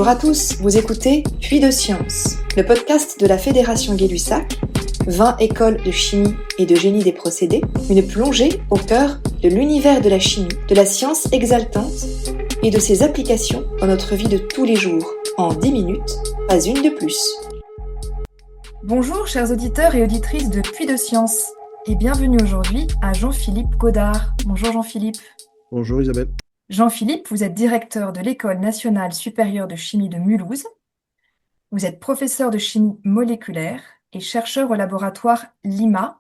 Bonjour à tous, vous écoutez Puits de Science, le podcast de la Fédération Gay-Lussac, 20 écoles de chimie et de génie des procédés, une plongée au cœur de l'univers de la chimie, de la science exaltante et de ses applications dans notre vie de tous les jours, en 10 minutes, pas une de plus. Bonjour chers auditeurs et auditrices de Puits de Science, et bienvenue aujourd'hui à Jean-Philippe Godard. Bonjour Jean-Philippe. Bonjour Isabelle. Jean-Philippe, vous êtes directeur de l'École nationale supérieure de chimie de Mulhouse. Vous êtes professeur de chimie moléculaire et chercheur au laboratoire LIMA.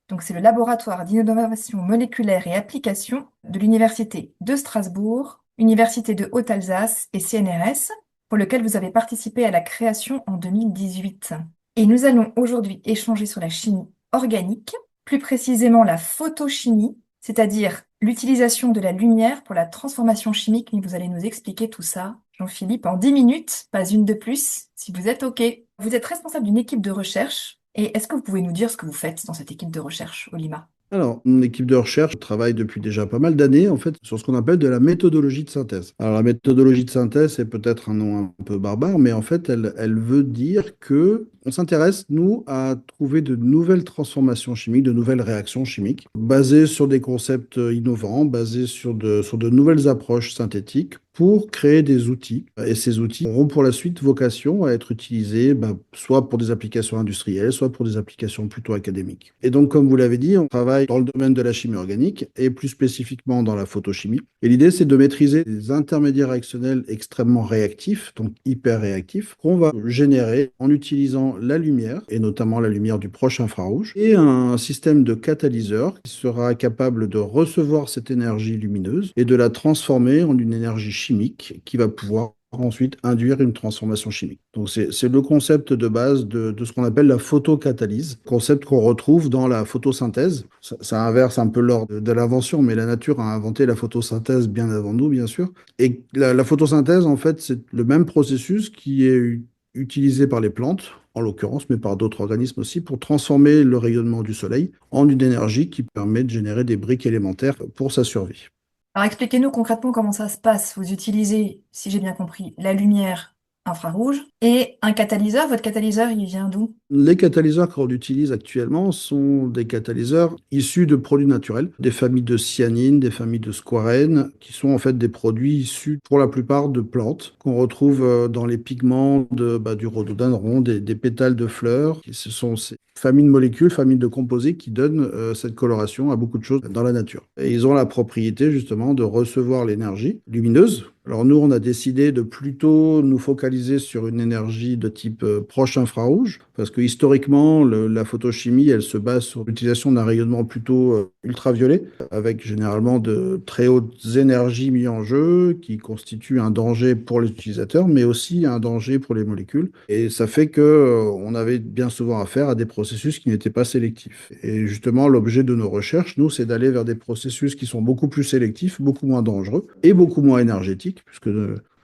Donc c'est le laboratoire d'innovation moléculaire et application de l'Université de Strasbourg, Université de Haute-Alsace et CNRS, pour lequel vous avez participé à la création en 2018. Et nous allons aujourd'hui échanger sur la chimie organique, plus précisément la photochimie, c'est-à-dire l'utilisation de la lumière pour la transformation chimique. Mais vous allez nous expliquer tout ça, Jean-Philippe, en 10 minutes, pas une de plus, si vous êtes OK. Vous êtes responsable d'une équipe de recherche. Et est-ce que vous pouvez nous dire ce que vous faites dans cette équipe de recherche au LIMA? Alors, mon équipe de recherche travaille depuis déjà pas mal d'années, en fait, sur ce qu'on appelle de la méthodologie de synthèse. Alors, la méthodologie de synthèse, c'est peut-être un nom un peu barbare, mais en fait, elle veut dire que on s'intéresse, nous, à trouver de nouvelles transformations chimiques, de nouvelles réactions chimiques, basées sur des concepts innovants, basées sur de nouvelles approches synthétiques, pour créer des outils. Et ces outils auront pour la suite vocation à être utilisés soit pour des applications industrielles, soit pour des applications plutôt académiques. Et donc, comme vous l'avez dit, on travaille dans le domaine de la chimie organique et plus spécifiquement dans la photochimie. Et l'idée, c'est de maîtriser des intermédiaires réactionnels extrêmement réactifs, donc hyper réactifs, qu'on va générer en utilisant la lumière, et notamment la lumière du proche infrarouge, et un système de catalyseur qui sera capable de recevoir cette énergie lumineuse et de la transformer en une énergie chimique qui va pouvoir ensuite induire une transformation chimique. Donc c'est le concept de base de ce qu'on appelle la photocatalyse, concept qu'on retrouve dans la photosynthèse. Ça inverse un peu l'ordre de l'invention, mais la nature a inventé la photosynthèse bien avant nous, bien sûr. Et la photosynthèse, en fait, c'est le même processus qui est utilisé par les plantes, en l'occurrence, mais par d'autres organismes aussi, pour transformer le rayonnement du soleil en une énergie qui permet de générer des briques élémentaires pour sa survie. Alors expliquez-nous concrètement comment ça se passe. Vous utilisez, si j'ai bien compris, la lumière infrarouge et un catalyseur. Votre catalyseur, il vient d'où? Les catalyseurs qu'on utilise actuellement sont des catalyseurs issus de produits naturels, des familles de cyanine, des familles de squarène, qui sont en fait des produits issus pour la plupart de plantes qu'on retrouve dans les pigments du rhododendron, des pétales de fleurs. Ce sont ces familles de molécules, familles de composés qui donnent cette coloration à beaucoup de choses dans la nature. Et ils ont la propriété justement de recevoir l'énergie lumineuse. Alors nous, on a décidé de plutôt nous focaliser sur une énergie de type proche infrarouge, parce que historiquement, la photochimie, elle se base sur l'utilisation d'un rayonnement plutôt ultraviolet, avec généralement de très hautes énergies mises en jeu, qui constituent un danger pour les utilisateurs, mais aussi un danger pour les molécules. Et ça fait que on avait bien souvent affaire à des processus qui n'étaient pas sélectifs. Et justement, l'objet de nos recherches, nous, c'est d'aller vers des processus qui sont beaucoup plus sélectifs, beaucoup moins dangereux et beaucoup moins énergétiques, puisque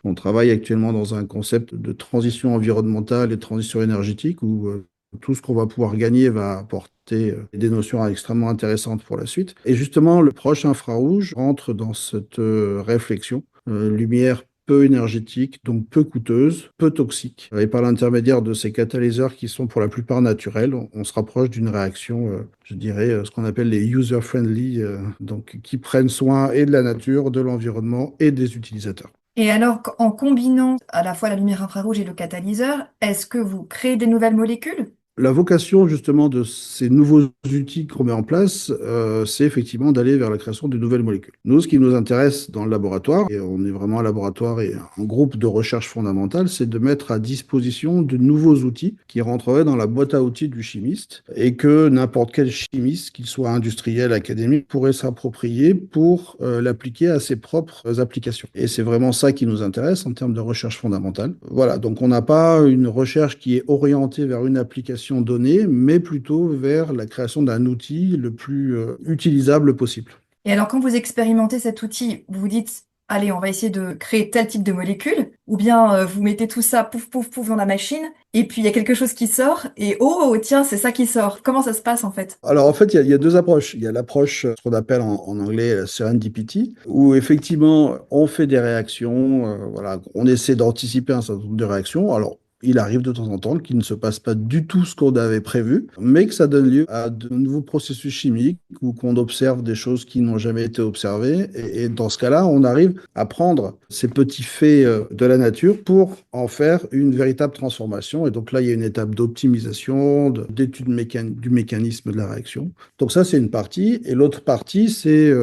on travaille actuellement dans un concept de transition environnementale et de transition énergétique où tout ce qu'on va pouvoir gagner va apporter des notions extrêmement intéressantes pour la suite. Et justement, le proche infrarouge rentre dans cette réflexion. Lumière peu énergétique, donc peu coûteuse, peu toxique. Et par l'intermédiaire de ces catalyseurs qui sont pour la plupart naturels, on se rapproche d'une réaction, je dirais, ce qu'on appelle les user-friendly, donc qui prennent soin et de la nature, de l'environnement et des utilisateurs. Et alors, en combinant à la fois la lumière infrarouge et le catalyseur, est-ce que vous créez des nouvelles molécules? La vocation justement de ces nouveaux outils qu'on met en place, c'est effectivement d'aller vers la création de nouvelles molécules. Nous, ce qui nous intéresse dans le laboratoire, et on est vraiment un laboratoire et un groupe de recherche fondamentale, c'est de mettre à disposition de nouveaux outils qui rentreraient dans la boîte à outils du chimiste et que n'importe quel chimiste, qu'il soit industriel, académique, pourrait s'approprier pour l'appliquer à ses propres applications. Et c'est vraiment ça qui nous intéresse en termes de recherche fondamentale. Voilà, donc on n'a pas une recherche qui est orientée vers une application donnée, mais plutôt vers la création d'un outil le plus utilisable possible. Et alors, quand vous expérimentez cet outil, vous vous dites, allez, on va essayer de créer tel type de molécule, ou bien vous mettez tout ça, pouf, pouf, pouf, dans la machine, et puis il y a quelque chose qui sort, et oh, tiens, c'est ça qui sort. Comment ça se passe en fait? Alors en fait, il y a deux approches. Il y a l'approche, ce qu'on appelle en anglais serendipity, où effectivement on fait des réactions, voilà, on essaie d'anticiper un certain nombre de réactions. Alors il arrive de temps en temps qu'il ne se passe pas du tout ce qu'on avait prévu, mais que ça donne lieu à de nouveaux processus chimiques ou qu'on observe des choses qui n'ont jamais été observées. Et dans ce cas-là, on arrive à prendre ces petits faits de la nature pour en faire une véritable transformation. Et donc là, il y a une étape d'optimisation, d'étude du mécanisme de la réaction. Donc ça, c'est une partie. Et l'autre partie, c'est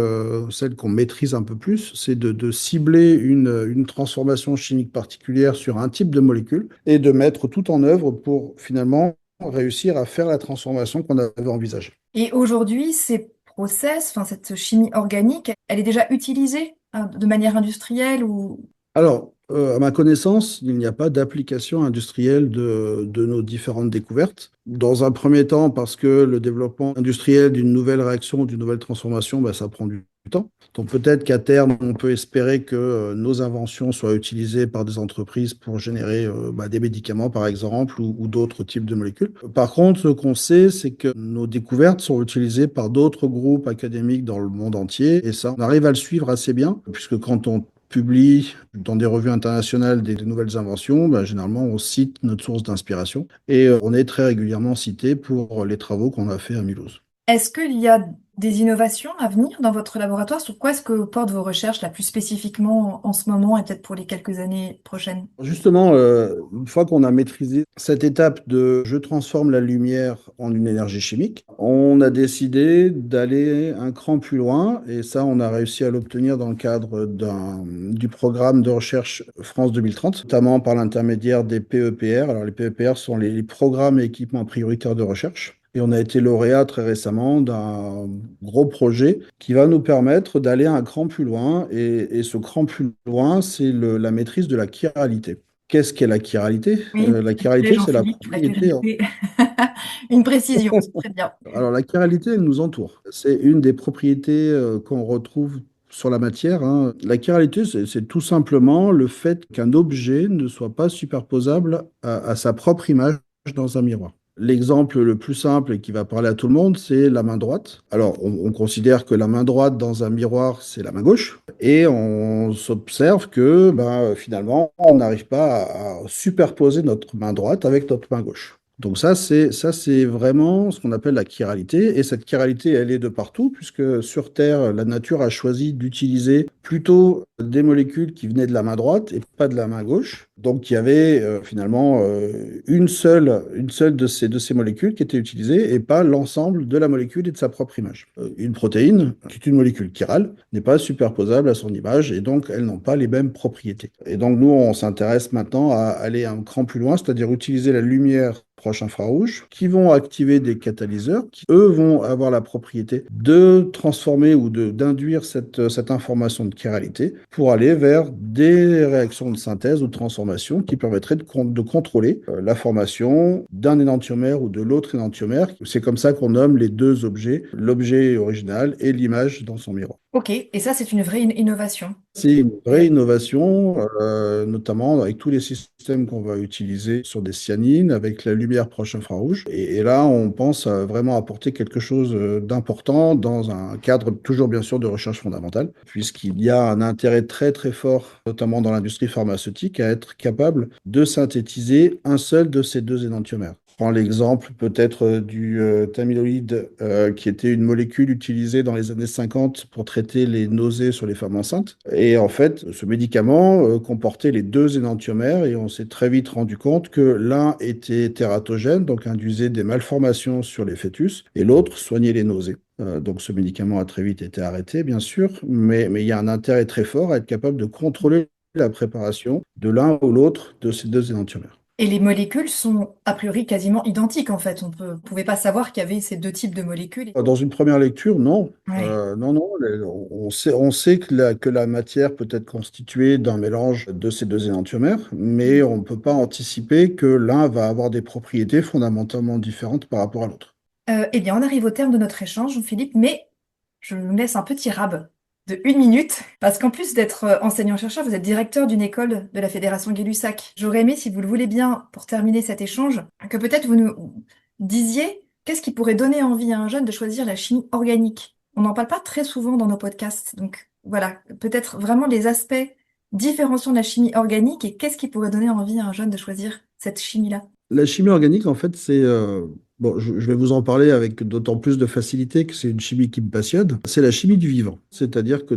celle qu'on maîtrise un peu plus, c'est de cibler une transformation chimique particulière sur un type de molécule et de mettre tout en œuvre pour finalement réussir à faire la transformation qu'on avait envisagée. Et aujourd'hui, ces process, enfin cette chimie organique, elle est déjà utilisée hein, de manière industrielle ou... Alors, à ma connaissance, il n'y a pas d'application industrielle de nos différentes découvertes. Dans un premier temps, parce que le développement industriel d'une nouvelle réaction, d'une nouvelle transformation, bah, ça prend du temps. Donc peut-être qu'à terme, on peut espérer que nos inventions soient utilisées par des entreprises pour générer bah, des médicaments, par exemple, ou d'autres types de molécules. Par contre, ce qu'on sait, c'est que nos découvertes sont utilisées par d'autres groupes académiques dans le monde entier, et ça, on arrive à le suivre assez bien, puisque quand on publie dans des revues internationales des nouvelles inventions, ben, généralement on cite notre source d'inspiration et on est très régulièrement cité pour les travaux qu'on a fait à Mulhouse. Est-ce qu'il y a des innovations à venir dans votre laboratoire? Sur quoi est-ce que portent vos recherches là plus spécifiquement en ce moment et peut-être pour les quelques années prochaines? Justement, une fois qu'on a maîtrisé cette étape de je transforme la lumière en une énergie chimique, on a décidé d'aller un cran plus loin et ça, on a réussi à l'obtenir dans le cadre du programme de recherche France 2030, notamment par l'intermédiaire des PEPR. Alors, les PEPR sont les programmes et équipements prioritaires de recherche. Et on a été lauréat très récemment d'un gros projet qui va nous permettre d'aller un cran plus loin. Et ce cran plus loin, c'est la maîtrise de la chiralité. Qu'est-ce qu'est la chiralité? Oui, La s'il vous plaît, chiralité, c'est la Jean-Philippe, la propriété. chiralité. Une précision, c'est très bien. Alors, la chiralité, elle nous entoure. C'est une des propriétés qu'on retrouve sur la matière, hein. La chiralité, c'est tout simplement le fait qu'un objet ne soit pas superposable à sa propre image dans un miroir. L'exemple le plus simple et qui va parler à tout le monde, c'est la main droite. Alors, on considère que la main droite dans un miroir, c'est la main gauche. Et on s'observe que finalement, on n'arrive pas à superposer notre main droite avec notre main gauche. Donc ça, c'est vraiment ce qu'on appelle la chiralité. Et cette chiralité, elle est de partout, puisque sur Terre, la nature a choisi d'utiliser plutôt des molécules qui venaient de la main droite et pas de la main gauche. Donc il y avait finalement une seule de ces molécules qui était utilisée et pas l'ensemble de la molécule et de sa propre image. Une protéine, qui est une molécule chirale, n'est pas superposable à son image et donc elles n'ont pas les mêmes propriétés. Et donc nous, on s'intéresse maintenant à aller un cran plus loin, c'est-à-dire utiliser la lumière proche infrarouge, qui vont activer des catalyseurs qui, eux, vont avoir la propriété de transformer ou d'induire cette information de chiralité pour aller vers des réactions de synthèse ou de transformation qui permettraient de contrôler la formation d'un énantiomère ou de l'autre énantiomère. C'est comme ça qu'on nomme les deux objets, l'objet original et l'image dans son miroir. Ok, et ça, c'est une vraie innovation. C'est une vraie Et- innovation, notamment avec tous les systèmes qu'on va utiliser sur des cyanines, avec la lumière proche infrarouge. Et là, on pense vraiment apporter quelque chose d'important dans un cadre toujours bien sûr de recherche fondamentale, puisqu'il y a un intérêt très très fort, notamment dans l'industrie pharmaceutique, à être capable de synthétiser un seul de ces deux énantiomères. Je prends l'exemple peut-être du taminoïde, qui était une molécule utilisée dans les années 50 pour traiter les nausées sur les femmes enceintes. Et en fait, ce médicament comportait les deux énantiomères et on s'est très vite rendu compte que l'un était tératogène, donc induisait des malformations sur les fœtus, et l'autre soignait les nausées. Donc ce médicament a très vite été arrêté, bien sûr, mais il y a un intérêt très fort à être capable de contrôler la préparation de l'un ou l'autre de ces deux énantiomères. Et les molécules sont a priori quasiment identiques en fait. Pouvait pas savoir qu'il y avait ces deux types de molécules. Dans une première lecture, non. Ouais. Non, non. On sait que la matière peut être constituée d'un mélange de ces deux énantiomères, mais on ne peut pas anticiper que l'un va avoir des propriétés fondamentalement différentes par rapport à l'autre. Eh bien, on arrive au terme de notre échange, Jean-Philippe, mais je nous laisse un petit rab de 1 minute, parce qu'en plus d'être enseignant-chercheur, vous êtes directeur d'une école de la Fédération Gay-Lussac. J'aurais aimé, si vous le voulez bien, pour terminer cet échange, que peut-être vous nous disiez qu'est-ce qui pourrait donner envie à un jeune de choisir la chimie organique. On n'en parle pas très souvent dans nos podcasts, donc voilà, peut-être vraiment les aspects différenciants de la chimie organique et qu'est-ce qui pourrait donner envie à un jeune de choisir cette chimie-là. La chimie organique, en fait, c'est... bon, je vais vous en parler avec d'autant plus de facilité que c'est une chimie qui me passionne. C'est la chimie du vivant. C'est-à-dire que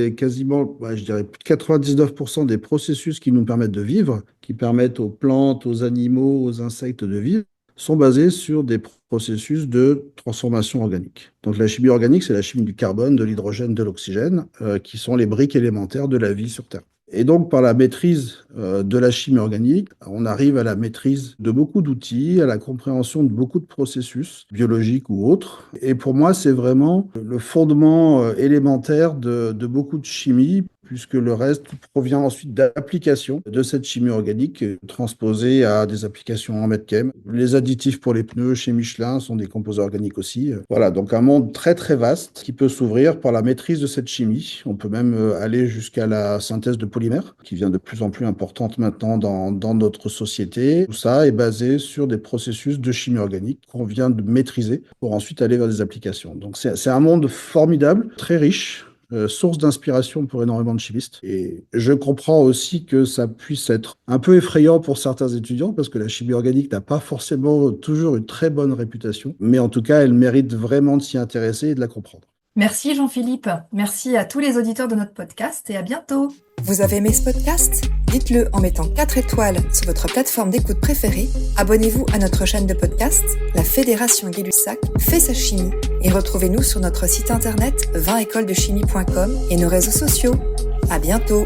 quasiment, ouais, je dirais plus de 99% des processus qui nous permettent de vivre, qui permettent aux plantes, aux animaux, aux insectes de vivre, sont basés sur des processus de transformation organique. Donc la chimie organique, c'est la chimie du carbone, de l'hydrogène, de l'oxygène, qui sont les briques élémentaires de la vie sur Terre. Et donc, par la maîtrise de la chimie organique, on arrive à la maîtrise de beaucoup d'outils, à la compréhension de beaucoup de processus biologiques ou autres. Et pour moi, c'est vraiment le fondement élémentaire de beaucoup de chimie, puisque le reste provient ensuite d'applications de cette chimie organique transposée à des applications en mètre-chem. Les additifs pour les pneus chez Michelin sont des composés organiques aussi. Voilà, donc un monde très très vaste qui peut s'ouvrir par la maîtrise de cette chimie. On peut même aller jusqu'à la synthèse de polymères, qui devient de plus en plus importante maintenant dans notre société. Tout ça est basé sur des processus de chimie organique qu'on vient de maîtriser pour ensuite aller vers des applications. Donc c'est un monde formidable, très riche, source d'inspiration pour énormément de chimistes. Et je comprends aussi que ça puisse être un peu effrayant pour certains étudiants parce que la chimie organique n'a pas forcément toujours une très bonne réputation, mais en tout cas, elle mérite vraiment de s'y intéresser et de la comprendre. Merci Jean-Philippe, merci à tous les auditeurs de notre podcast et à bientôt. Vous avez aimé ce podcast? Dites-le en mettant 4 étoiles sur votre plateforme d'écoute préférée. Abonnez-vous à notre chaîne de podcast, la Fédération Gay-Lussac fait sa chimie. Et retrouvez-nous sur notre site internet 20écolesdechimie.com et nos réseaux sociaux. À bientôt!